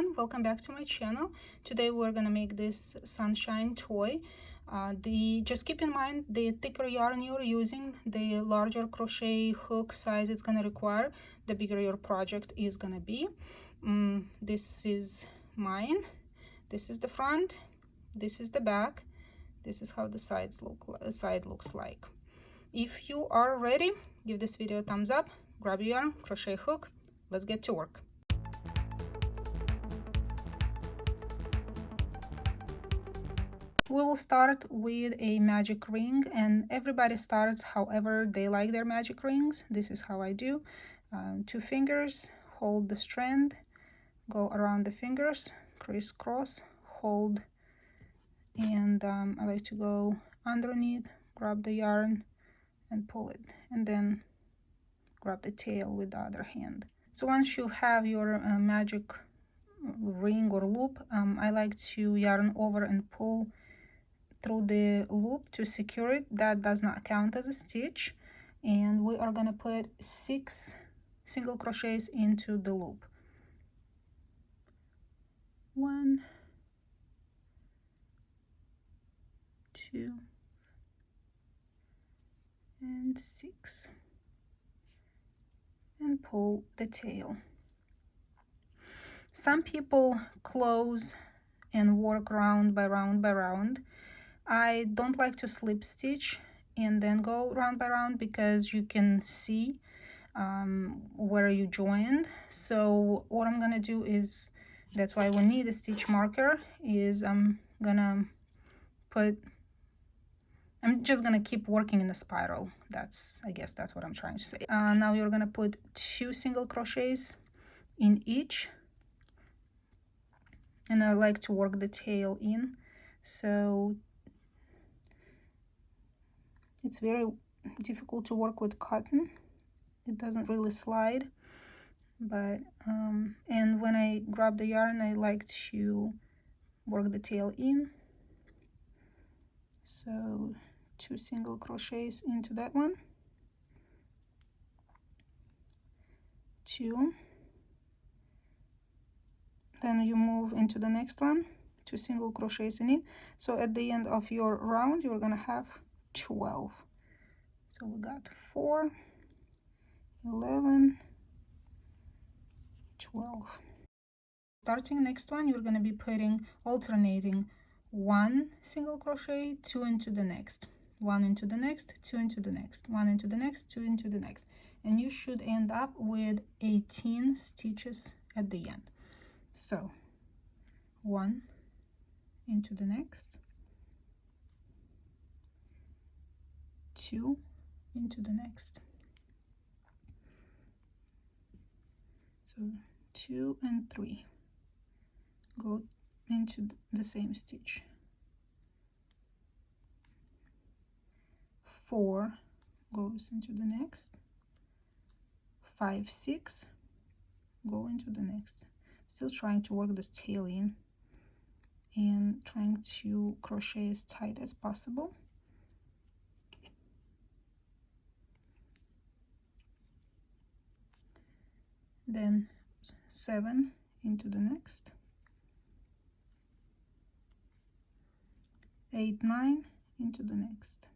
everyone, welcome back to my channel. Today we're gonna make this sunshine toy. Just keep in mind the thicker yarn you're using, the larger crochet hook size it's gonna require, the bigger your project is gonna be. This is mine. This is the front, this is the back, this is how the side looks like. If you are ready, give this video a thumbs up, grab your yarn, crochet hook, let's get to work. We will start with a magic ring, and everybody starts however they like their magic rings. This is how I do. 2 fingers, hold the strand, go around the fingers, crisscross, hold, and I like to go underneath, grab the yarn and pull it, and then grab the tail with the other hand. So once you have your magic ring or loop, I like to yarn over and pull through the loop to secure it. That does not count as a stitch, and we are going to put 6 single crochets into the loop. 1, 2, and 6, and pull the tail. Some people close and work round by round by round. I don't like to slip stitch and then go round by round because you can see where you joined. So what I'm gonna do is, that's why we need a stitch marker, is I'm just gonna keep working in a spiral. I guess that's what I'm trying to say. Now you're gonna put 2 single crochets in each, and I like to work the tail in, so it's very difficult to work with cotton. It doesn't really slide, but and when I grab the yarn, I like to work the tail in. So 2 single crochets into that one, 2, then you move into the next one, 2 single crochets in it. So at the end of your round, you're gonna have 12. So we got 4, 11, 12. Starting next one, you're going to be alternating 1 single crochet, 2 into the next, 1 into the next, 2 into the next, 1 into the next, 2 into the next, and you should end up with 18 stitches at the end. So 1 into the next, 2 into the next, so 2 and 3 go into the same stitch, 4 goes into the next, 5, 6 go into the next. Still trying to work this tail in and trying to crochet as tight as possible. Then 7 into the next, 8, 9 into the next,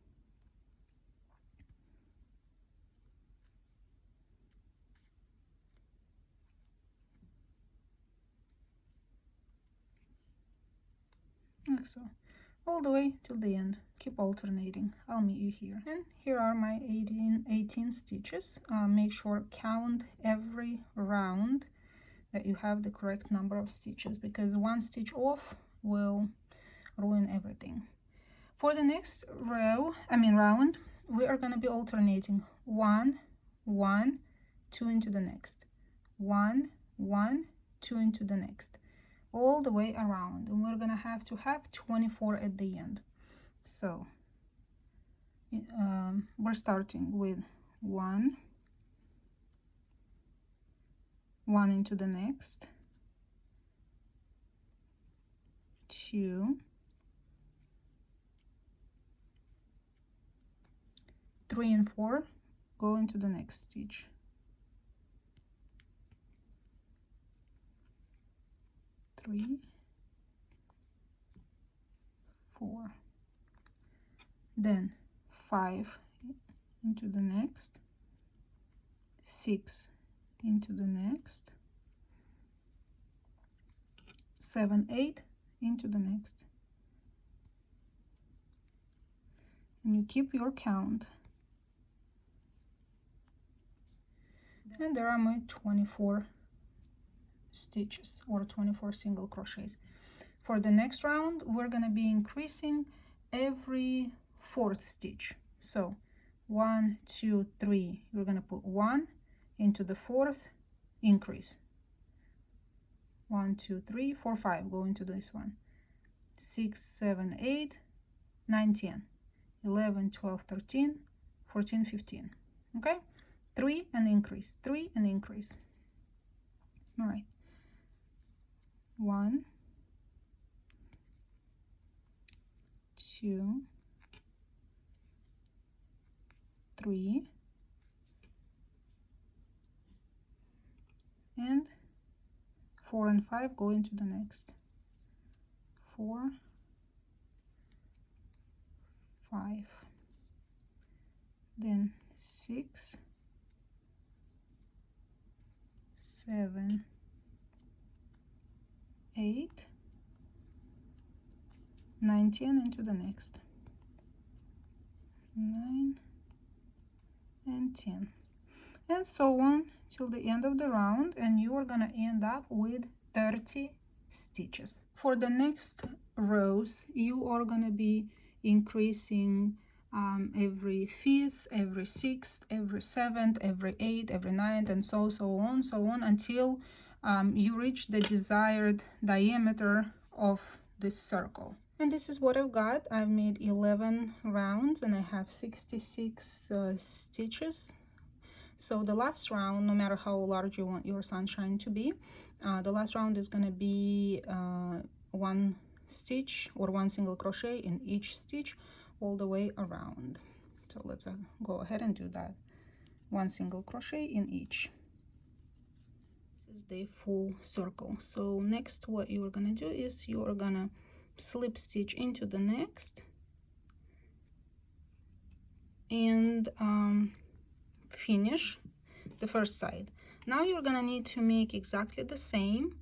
8, like so, all the way till the end. Keep alternating. I'll meet you here. And here are my 18 stitches. Make sure count every round that you have the correct number of stitches, because 1 stitch off will ruin everything. For the next round, we are going to be alternating 1, 1, 2 into the next, 1, 1, 2 into the next, all the way around, and we're going to have 24 at the end. So we're starting with 1, 1 into the next, 2, 3 and 4 go into the next stitch, 3, 4, then 5 into the next, 6 into the next, 7, 8 into the next, and you keep your count. And there are my 24 stitches or 24 single crochets. For the next round, we're going to be increasing every fourth stitch. So 1, 2, 3, you're going to put 1 into the fourth, increase. 1, 2, 3, 4, 5, go into this one. 6, 7, 8, 9, 10, 11, 12, 13, 14, 15. Okay? 3 and increase, 3 and increase. All right. 1, 2, 3, and 4 and 5 go into the next. 4, 5, then 6, 7, 8, 9, 10 into the next. 9 and 10, and so on till the end of the round, and you are gonna end up with 30 stitches. For the next rows, you are gonna be increasing every fifth, every sixth, every seventh, every eighth, every ninth, and so on until you reach the desired diameter of this circle. And this is what I've got. I've made 11 rounds and I have 66 stitches. So the last round, no matter how large you want your sunshine to be, the last round is going to be 1 stitch or 1 single crochet in each stitch all the way around. So let's go ahead and do that. 1 single crochet in each. This is the full circle. So next, what you are going to do is you are going to slip stitch into the next and finish the first side. Now you're gonna need to make exactly the same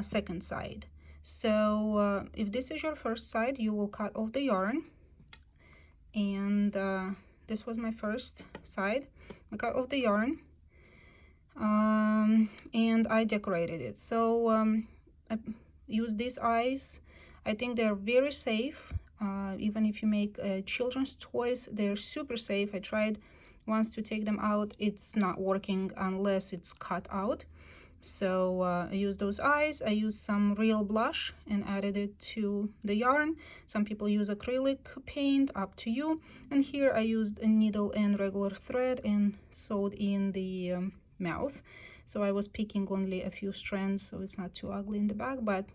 second side. So if this is your first side, you will cut off the yarn, and this was my first side. I cut off the yarn and I decorated it. So I use these eyes. I think they're very safe. Even if you make children's toys, they're super safe. I tried once to take them out. It's not working unless it's cut out. So I use those eyes. I use some real blush and added it to the yarn. Some people use acrylic paint, up to you. And here I used a needle and regular thread and sewed in the mouth. So I was picking only a few strands, so it's not too ugly in the back, but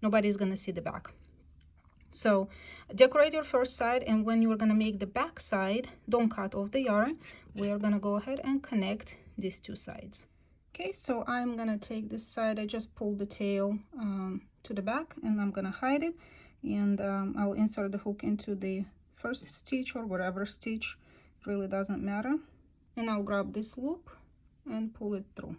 nobody's gonna see the back. So decorate your first side, and when you're gonna make the back side, don't cut off the yarn. We're gonna go ahead and connect these two sides. Okay, so I'm gonna take this side. I just pulled the tail to the back, and I'm gonna hide it, and I'll insert the hook into the first stitch or whatever stitch, it really doesn't matter, and I'll grab this loop and pull it through.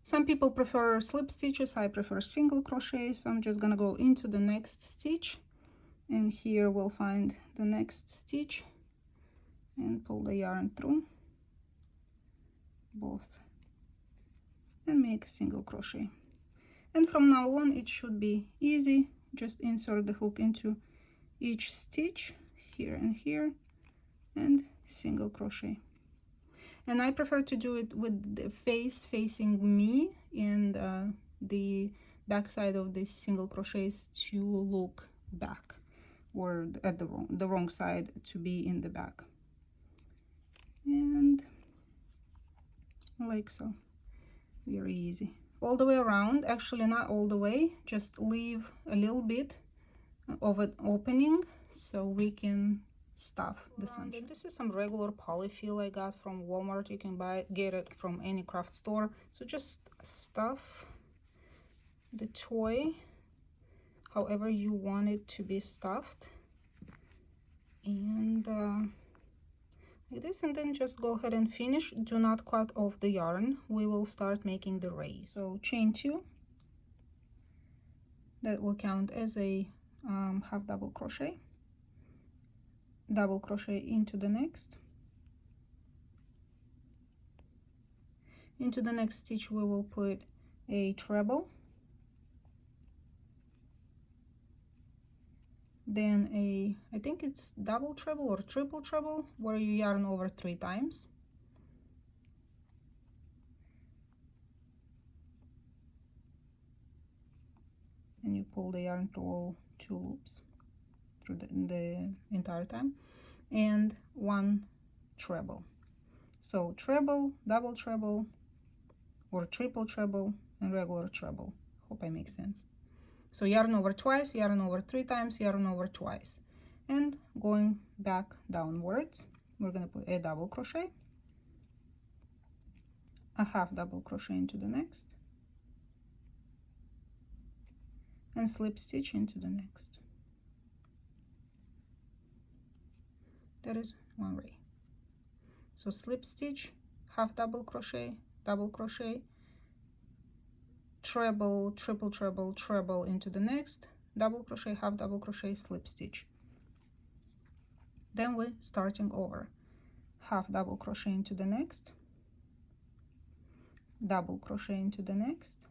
Some people prefer slip stitches. I prefer single crochet, so I'm just gonna go into the next stitch, and here we'll find the next stitch and pull the yarn through both and make a single crochet. And from now on it should be easy. Just insert the hook into each stitch here and here and single crochet. And I prefer to do it with the face facing me and the back side of the single crochets to look back, or at the wrong side to be in the back. And like so, very easy. All the way around, actually not all the way, just leave a little bit of an opening so we can stuff the sunshine. This is some regular polyfill I got from Walmart. You can get it from any craft store. So just stuff the toy however you want it to be stuffed, and like this, and then just go ahead and finish. Do not cut off the yarn. We will start making the rays. So chain 2, that will count as a half double crochet into the next. Into the next stitch we will put a treble, then I think it's double treble or triple treble, where you yarn over 3 times. And you pull the yarn through all 2 loops through the entire time, and 1 treble. So treble, double treble, or triple treble, and regular treble. Hope I make sense. So yarn over twice, yarn over 3 times, yarn over twice, and going back downwards, we're going to put a double crochet, a half double crochet into the next, and slip stitch into the next. That is 1 ray. So slip stitch, half double crochet, treble, triple treble, treble into the next, double crochet, half double crochet, slip stitch. Then we're starting over, half double crochet into the next, double crochet into the next,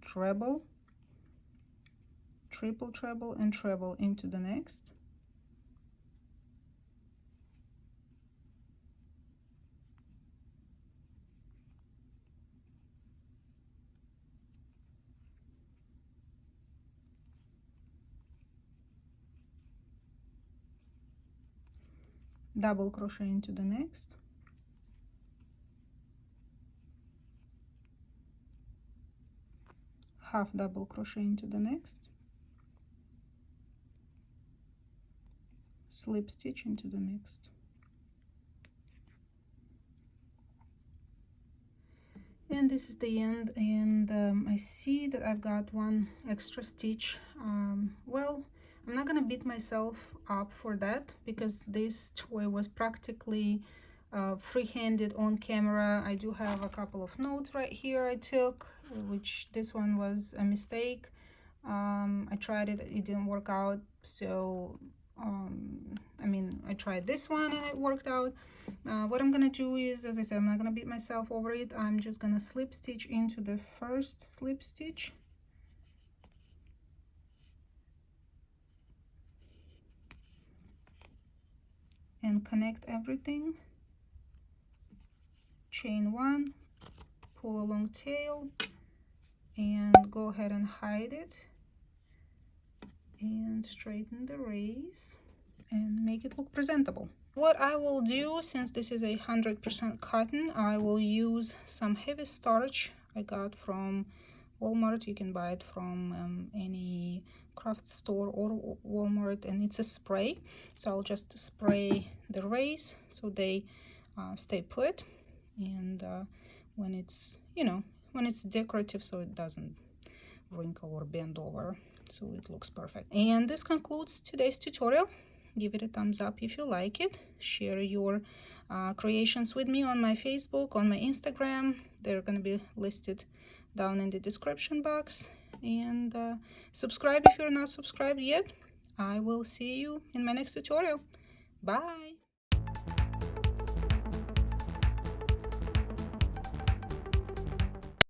treble, triple treble, and treble into the next, double crochet into the next, half double crochet into the next, slip stitch into the next. And this is the end, and I see that I've got 1 extra stitch. Well, I'm not gonna beat myself up for that, because this toy was practically free-handed on camera. I do have a couple of notes right here I took, which this one was a mistake. I tried it, it didn't work out, so I mean, I tried this one and it worked out. What I'm gonna do is, as I said, I'm not gonna beat myself over it. I'm just gonna slip stitch into the first slip stitch, and connect everything, chain 1, pull a long tail, and go ahead and hide it, and straighten the rays and make it look presentable. What I will do, since this is 100% cotton, I will use some heavy starch I got from Walmart. You can buy it from any craft store or Walmart, and it's a spray. So I'll just spray the rays so they stay put, and when it's, you know, when it's decorative, so it doesn't wrinkle or bend over, so it looks perfect. And this concludes today's tutorial. Give it a thumbs up if you like it. Share your creations with me on my Facebook, on my Instagram. They're going to be listed down in the description box. And subscribe if you're not subscribed yet. I will see you in my next tutorial. Bye!